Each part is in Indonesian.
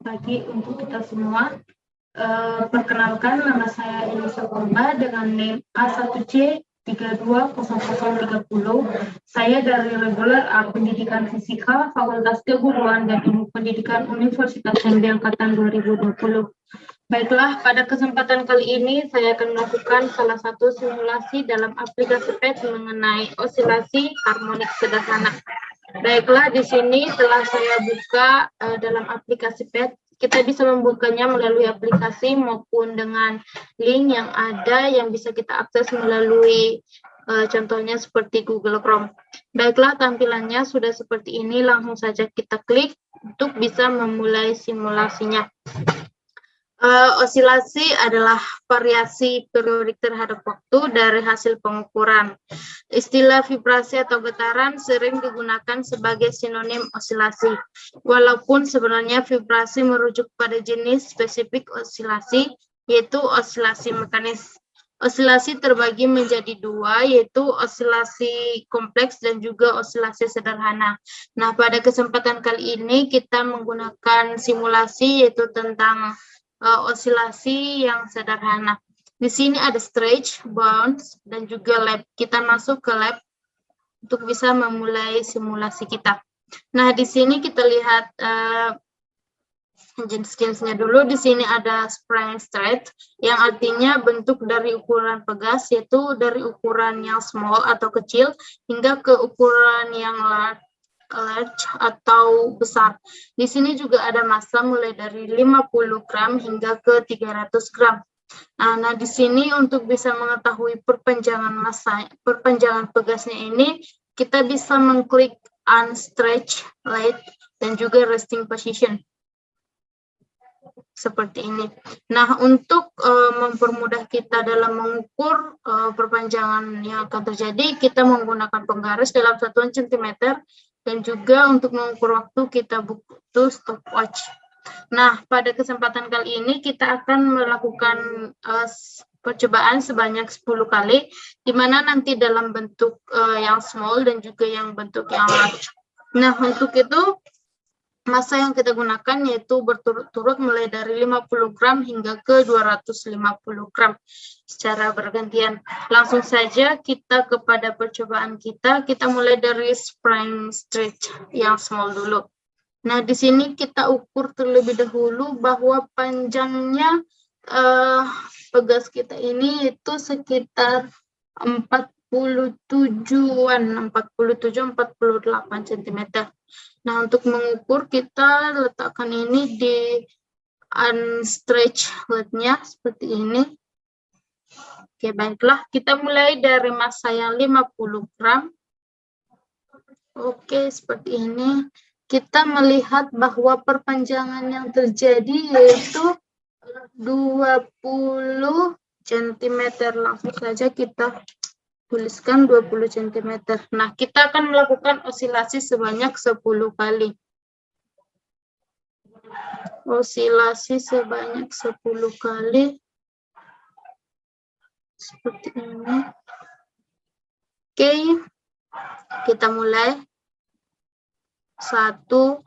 pagi untuk kita semua. Perkenalkan, nama saya Elisa Korba dengan NIM A1C 320030. Saya dari Reguler A Pendidikan Fisika, Fakultas Keguruan dan Ilmu Pendidikan Universitas Jambi Angkatan 2020. Baiklah, pada kesempatan kali ini saya akan melakukan salah satu simulasi dalam aplikasi PET mengenai osilasi harmonik sederhana. Baiklah, di sini telah saya buka dalam aplikasi PET. Kita bisa membukanya melalui aplikasi maupun dengan link yang ada yang bisa kita akses melalui contohnya seperti Google Chrome. Baiklah, tampilannya sudah seperti ini. Langsung saja kita klik untuk bisa memulai simulasinya. Osilasi adalah variasi periodik terhadap waktu dari hasil pengukuran. Istilah vibrasi atau getaran sering digunakan sebagai sinonim osilasi. Walaupun sebenarnya vibrasi merujuk pada jenis spesifik osilasi, yaitu osilasi mekanis. Osilasi terbagi menjadi dua, yaitu osilasi kompleks dan juga osilasi sederhana. Nah, pada kesempatan kali ini kita menggunakan simulasi yaitu tentang osilasi yang sederhana. Di sini ada stretch, bounce, dan juga lab. Kita masuk ke lab untuk bisa memulai simulasi kita. Nah, di sini kita lihat jenis-jenisnya dulu. Di sini ada spring stretch, yang artinya bentuk dari ukuran pegas, yaitu dari ukuran yang small atau kecil hingga ke ukuran yang large atau besar. Di sini juga ada massa mulai dari 50 gram hingga ke 300 gram. Nah, di sini untuk bisa mengetahui perpanjangan massa, perpanjangan pegasnya ini, kita bisa mengklik unstretch light dan juga resting position. Seperti ini. Nah, untuk mempermudah kita dalam mengukur perpanjangan yang akan terjadi, kita menggunakan penggaris dalam satuan centimeter. Dan juga untuk mengukur waktu kita butuh stopwatch. Nah, pada kesempatan kali ini kita akan melakukan percobaan sebanyak 10 kali, di mana nanti dalam bentuk yang small dan juga yang bentuk yang large. Nah, untuk itu massa yang kita gunakan yaitu berturut-turut mulai dari 50 gram hingga ke 250 gram secara bergantian. Langsung saja kita kepada percobaan kita mulai dari spring stretch yang small dulu. Nah, di sini kita ukur terlebih dahulu bahwa panjangnya pegas kita ini itu sekitar 47-48 cm. Nah, untuk mengukur kita letakkan ini di unstretch lightnya seperti ini. Oke, baiklah. Kita mulai dari massa yang 50 gram. Oke, seperti ini. Kita melihat bahwa perpanjangan yang terjadi yaitu 20 cm. Langsung saja kita tuliskan 20 cm. Nah, kita akan melakukan osilasi sebanyak 10 kali. Osilasi sebanyak 10 kali. Seperti ini. Oke, kita mulai. 1, 2,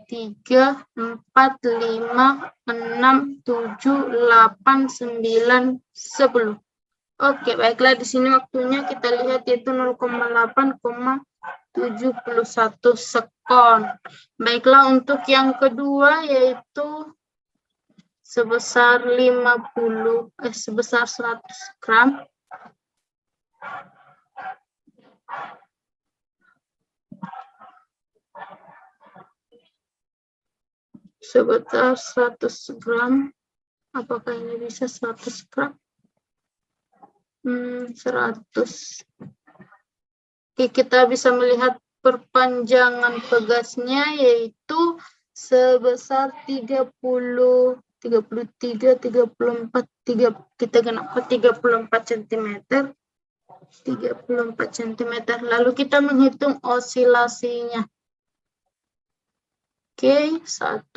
3, 4, 5, 6, 7, 8, 9, 10. Oke, baiklah, di sini waktunya kita lihat yaitu 0,8,71 sekon. Baiklah, untuk yang kedua yaitu sebesar 100 gram. Sebesar 100 gram. Apakah ini bisa 100 gram? 100. Oke, kita bisa melihat perpanjangan pegasnya yaitu sebesar 30, 33, 34, kita genapkan 34 cm. 34 cm. Lalu kita menghitung osilasinya. Oke, 1,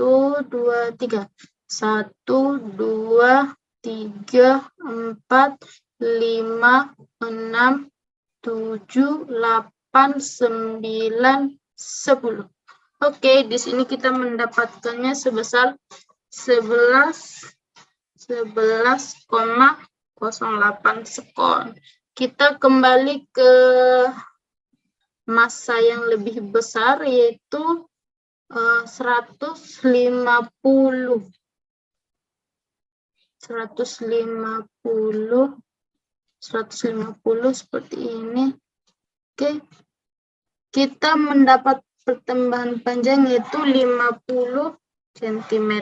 2, 3. 1, 2, 3, 4, 5, 6, 7, 8, 9, 10. Oke, di sini kita mendapatkannya sebesar 11,08 sekon. Kita kembali ke massa yang lebih besar, yaitu 150 seperti ini. Oke, kita mendapat pertambahan panjang yaitu 50 cm.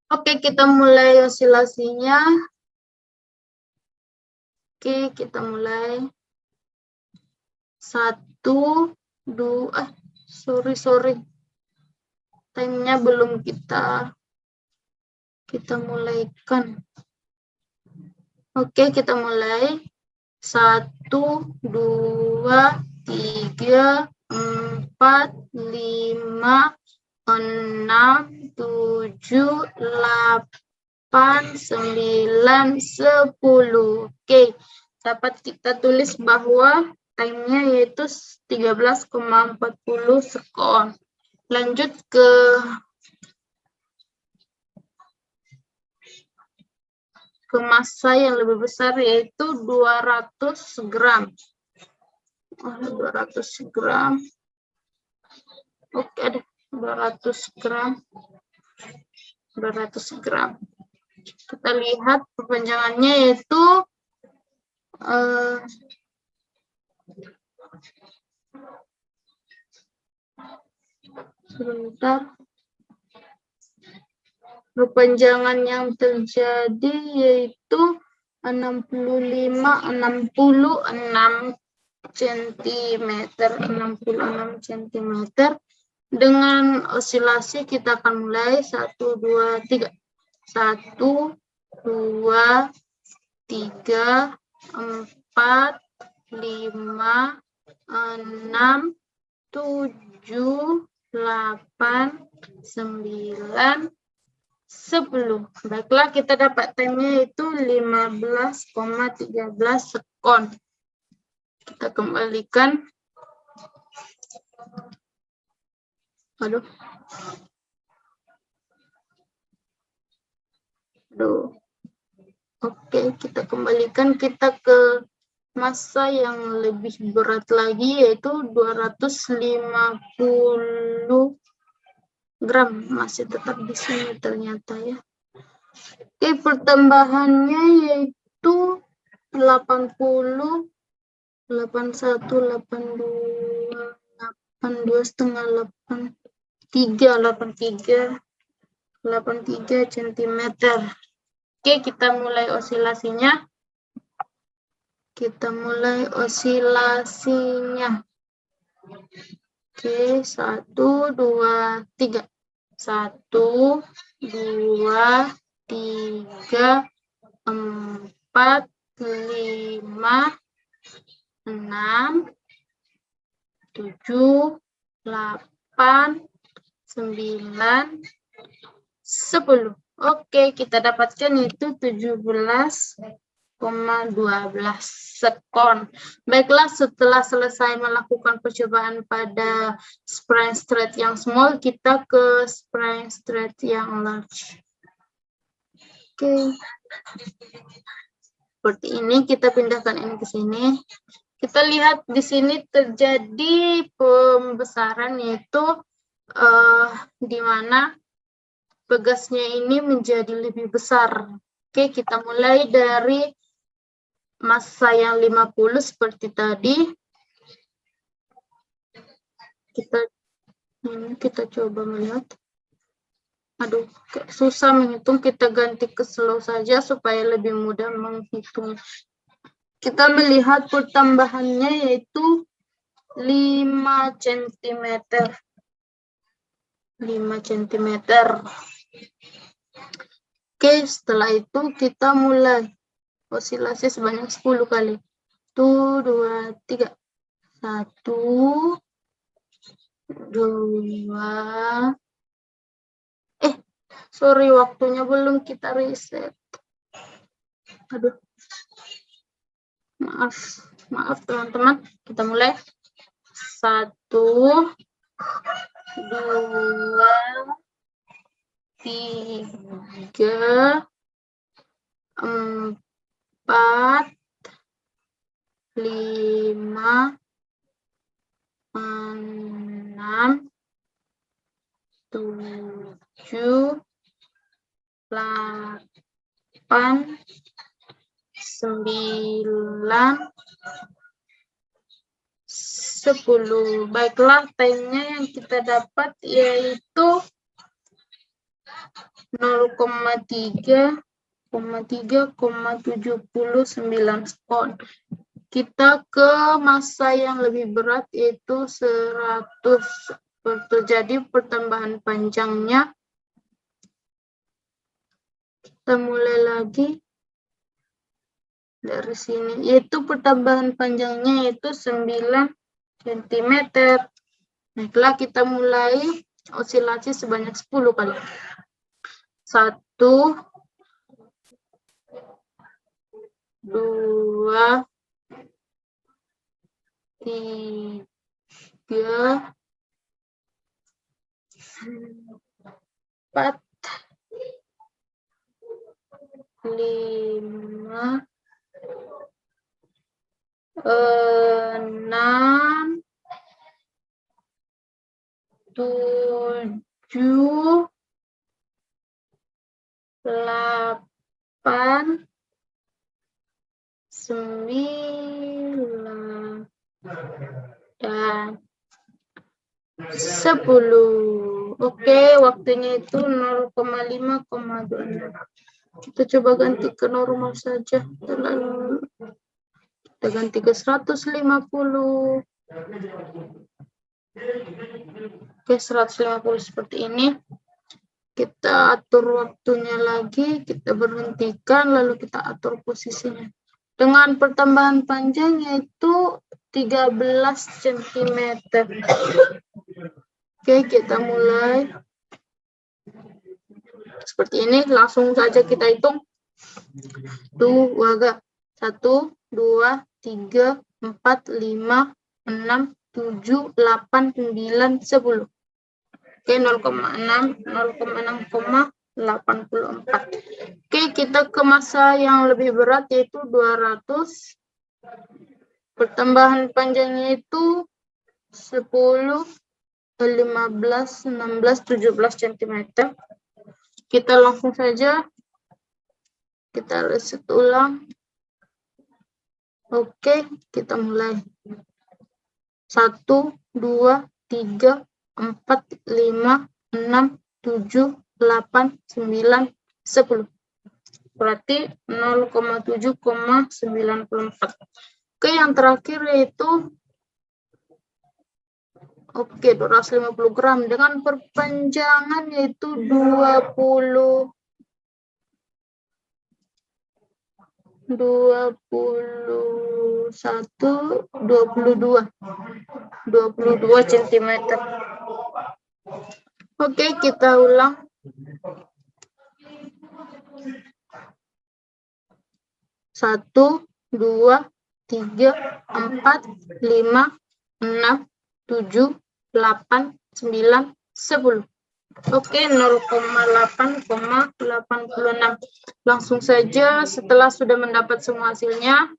Oke, kita mulai osilasinya. Oke, kita mulai. 1, 2, sorry. Time-nya belum kita mulaikan. Oke, kita mulai. 1, 2, 3, 4, 5, 6, 7, 8, 9, 10. Oke, dapat kita tulis bahwa time-nya yaitu 13,40 sekon. Lanjut ke massa yang lebih besar, yaitu 200 gram. 200 gram. Oke, ada 200 gram. 200 gram. Kita lihat perpanjangannya yaitu sebentar. Perpanjangan yang terjadi yaitu 66 cm. 66 cm. Dengan osilasi kita akan mulai 1, 2, 3. 1, 2, 3, 4, 5, 6, 7, 8, 9, 10. Baiklah, kita dapat time-nya itu 15,13 sekon. Kita kembalikan. Oke, kita kembalikan. Kita ke massa yang lebih berat lagi, yaitu 250 gram. Masih tetap di sini ternyata ya. Oke, pertambahannya yaitu 80, 81, 82, 82 setengah, 83 cm. Oke, kita mulai osilasinya. Oke, 1, 2, 3. 1, 2, 3, 4, 5, 6, 7, 8, 9, 10. Oke, kita dapatkan itu 17,12 sekon. Baiklah, setelah selesai melakukan percobaan pada spring straight yang small, kita ke spring straight yang large. Oke. Seperti ini, kita pindahkan ini ke sini. Kita lihat di sini terjadi pembesaran, yaitu di mana pegasnya ini menjadi lebih besar. Oke, kita mulai dari massa yang 50 seperti tadi. Kita coba melihat. Aduh, susah menghitung. Kita ganti ke slow saja supaya lebih mudah menghitung. Kita melihat pertambahannya yaitu 5 cm. 5 cm. Oke, setelah itu kita mulai osilasi sebanyak 10 kali. 1, 2, 3. 1, 2. Sorry, waktunya belum kita reset. Aduh. Maaf teman-teman. Kita mulai. 1, 2, 3, 4, 5, 6, 7, 8, 9, 10. Baiklah, time-nya yang kita dapat yaitu 0,3,79 sekon. Kita ke masa yang lebih berat yaitu 100. Terjadi pertambahan panjangnya. Kita mulai lagi dari sini, yaitu pertambahan panjangnya yaitu 9 cm. Baiklah, kita mulai osilasi sebanyak 10 kali. 1, 2, 3, 4, 5, 6, 7, 8, 9, dan 10. Oke, waktunya itu 0,5,26. Kita coba ganti ke normal saja. Lalu kita ganti ke 150. Oke, 150 seperti ini. Kita atur waktunya lagi, kita berhentikan, lalu kita atur posisinya. Dengan pertambahan panjang yaitu 13 cm. Oke, kita mulai. Seperti ini, langsung saja kita hitung. Tuh, waga. 1, 2, 3, 4, 5, 6, 7, 8, 9, 10. Oke, 0,6, 0,6,84. Oke, kita ke masa yang lebih berat yaitu 200. Pertambahan panjangnya itu 10, 15, 16, 17 cm. Kita langsung saja kita reset ulang. Oke, kita mulai. 1, 2, 3, 4, 5, 6, 7, 8, 9, 10. Berarti 0,7,94. Oke, yang terakhir yaitu 250 gram dengan perpanjangan yaitu 21, 22 cm. Oke, kita ulang. 1, 2, 3, 4, 5, 6, 7, 8, 9, 10. Oke, 0,8,86. Langsung saja setelah sudah mendapat semua hasilnya,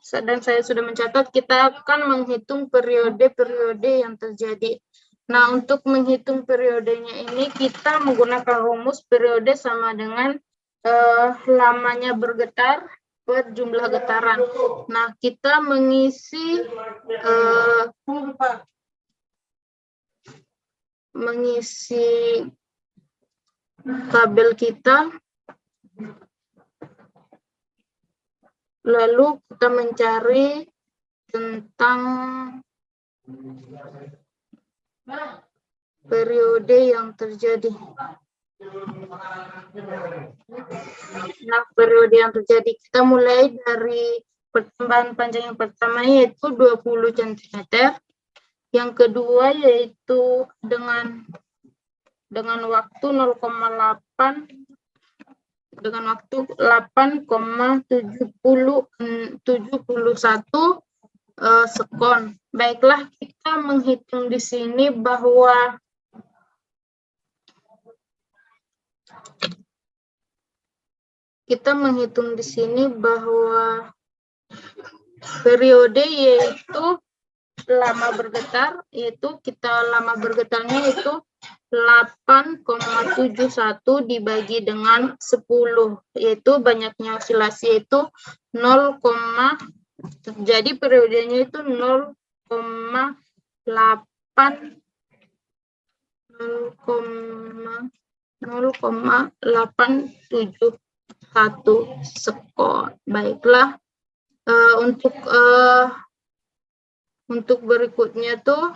dan saya sudah mencatat, kita akan menghitung periode-periode yang terjadi. Nah, untuk menghitung periodenya ini, kita menggunakan rumus periode sama dengan lamanya bergetar per jumlah getaran. Nah, kita mengisi tabel kita, lalu kita mencari tentang periode yang terjadi. Nah, periode yang terjadi, kita mulai dari pertambahan panjang yang pertama yaitu 20 cm. Yang kedua yaitu dengan waktu 0,8 dengan waktu 8,71. sekon. Baiklah, kita menghitung di sini bahwa periode yaitu lama bergetar, yaitu lama bergetarnya itu 8,71 dibagi dengan 10, yaitu banyaknya osilasi itu 0, jadi periodenya itu 0,871 sekon. Baiklah, untuk berikutnya tuh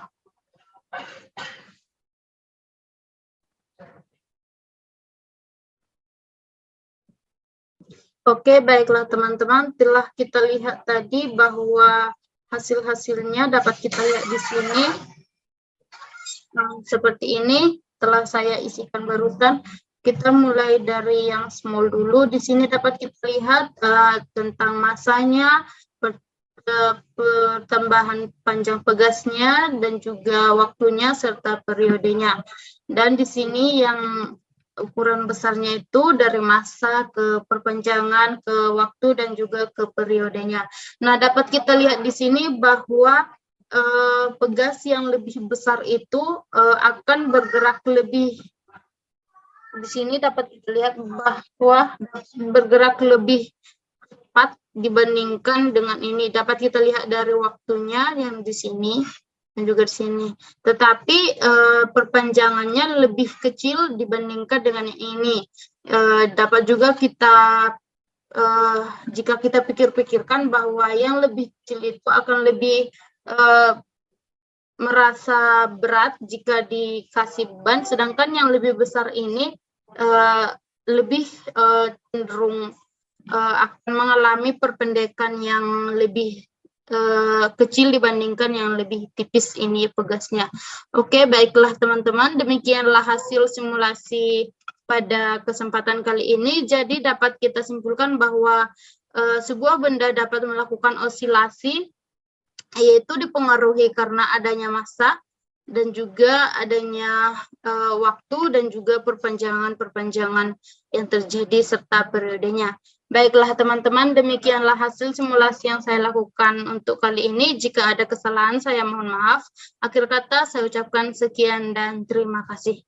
oke, baiklah teman-teman, telah kita lihat tadi bahwa hasil-hasilnya dapat kita lihat di sini. Seperti ini, telah saya isikan barusan. Kita mulai dari yang small dulu. Di sini dapat kita lihat tentang masanya, pertambahan panjang pegasnya, dan juga waktunya serta periodenya. Dan di sini yang ukuran besarnya itu dari masa ke perpanjangan, ke waktu, dan juga ke periodenya. Nah, dapat kita lihat di sini bahwa pegas yang lebih besar itu akan bergerak lebih. Di sini dapat kita lihat bahwa bergerak lebih cepat dibandingkan dengan ini. Dapat kita lihat dari waktunya yang di sini dan juga di sini. Tetapi perpanjangannya lebih kecil dibandingkan dengan yang ini. Dapat juga kita jika kita pikir-pikirkan bahwa yang lebih kecil itu akan lebih merasa berat jika dikasih beban, sedangkan yang lebih besar ini lebih cenderung akan mengalami perpendekan yang lebih kecil dibandingkan yang lebih tipis ini pegasnya. Oke, baiklah teman-teman, demikianlah hasil simulasi pada kesempatan kali ini. Jadi dapat kita simpulkan bahwa sebuah benda dapat melakukan osilasi, yaitu dipengaruhi karena adanya massa dan juga adanya waktu dan juga perpanjangan-perpanjangan yang terjadi serta periodenya. Baiklah teman-teman, demikianlah hasil simulasi yang saya lakukan untuk kali ini. Jika ada kesalahan, saya mohon maaf. Akhir kata, saya ucapkan sekian dan terima kasih.